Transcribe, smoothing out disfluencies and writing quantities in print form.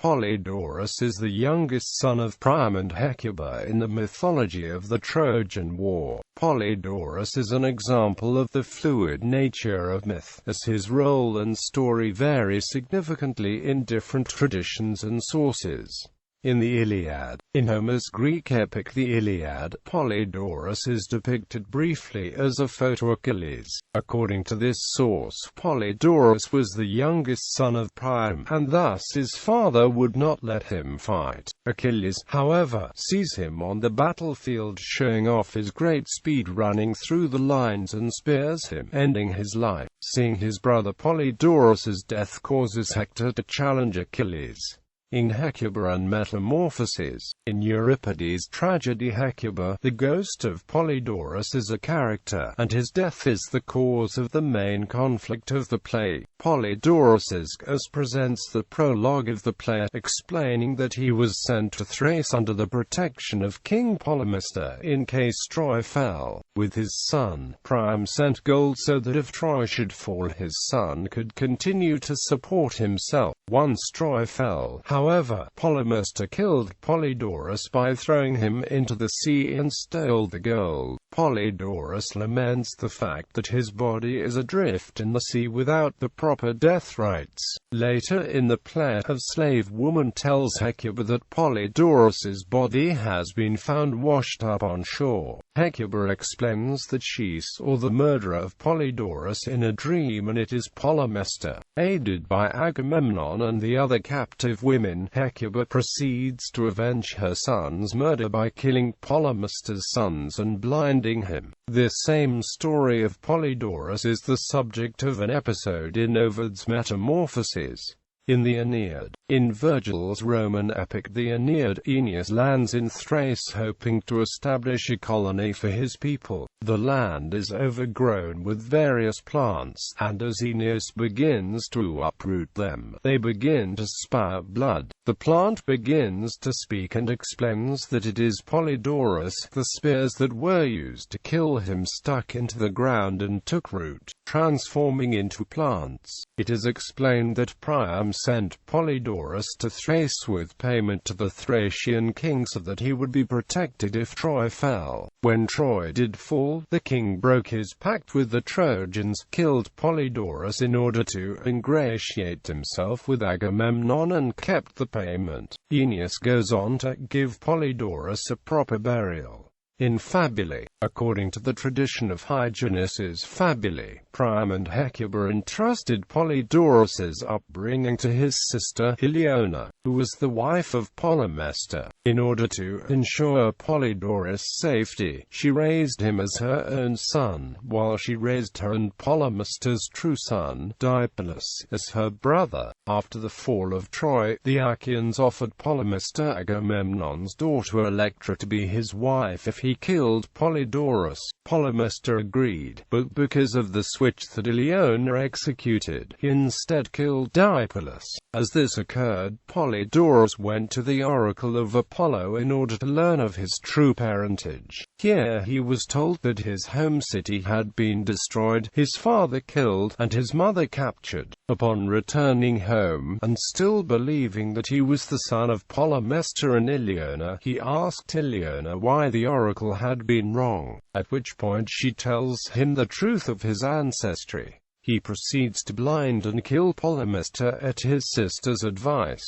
Polydorus is the youngest son of Priam and Hecuba in the mythology of the Trojan War. Polydorus is an example of the fluid nature of myth, as his role and story vary significantly in different traditions and sources. In the Iliad, in Homer's Greek epic the Iliad, Polydorus is depicted briefly as a foe to Achilles. According to this source, Polydorus was the youngest son of Priam, and thus his father would not let him fight. Achilles, however, sees him on the battlefield showing off his great speed running through the lines and spears him, ending his life. Seeing his brother Polydorus's death causes Hector to challenge Achilles. In Hecuba and Metamorphoses, in Euripides' tragedy Hecuba, the ghost of Polydorus is a character, and his death is the cause of the main conflict of the play. Polydorus's ghost presents the prologue of the play, explaining that he was sent to Thrace under the protection of King Polymestor in case Troy fell. With his son, Priam sent gold so that if Troy should fall his son could continue to support himself. Once Troy fell, however, Polymestor killed Polydorus by throwing him into the sea and stole the gold. Polydorus laments the fact that his body is adrift in the sea without the proper death rites. Later in the play, a slave woman tells Hecuba that Polydorus's body has been found washed up on shore. Hecuba explains that she saw the murder of Polydorus in a dream and it is Polymestor. Aided by Agamemnon and the other captive women, Hecuba proceeds to avenge her son's murder by killing Polymestor's sons and blinding him. This same story of Polydorus is the subject of an episode in Ovid's Metamorphoses. In the Aeneid, in Virgil's Roman epic the Aeneid, Aeneas lands in Thrace hoping to establish a colony for his people. The land is overgrown with various plants, and as Aeneas begins to uproot them, they begin to spout blood. The plant begins to speak and explains that it is Polydorus. The spears that were used to kill him stuck into the ground and took root, transforming into plants. It is explained that Priam sent Polydorus to Thrace with payment to the Thracian king so that he would be protected if Troy fell. When Troy did fall, the king broke his pact with the Trojans, killed Polydorus in order to ingratiate himself with Agamemnon and kept the payment. Aeneas goes on to give Polydorus a proper burial. In Fabulae, according to the tradition of Hyginus's Fabulae, Priam and Hecuba entrusted Polydorus's upbringing to his sister Ileona, who was the wife of Polymestor. In order to ensure Polydorus' safety, she raised him as her own son, while she raised her and Polymestor's true son, Deipylus, as her brother. After the fall of Troy, the Achaeans offered Polymestor Agamemnon's daughter Electra to be his wife if he killed Polydorus. Polymestor agreed, but because of the switch that Ileona executed, he instead killed Deipylus. As this occurred, Polydorus went to the oracle of Apollo in order to learn of his true parentage. Here he was told that his home city had been destroyed, his father killed, and his mother captured. Upon returning home, and still believing that he was the son of Polymestor and Ileona, he asked Ileona why the oracle had been wrong, at which point she tells him the truth of his ancestry. He proceeds to blind and kill Polymestor at his sister's advice.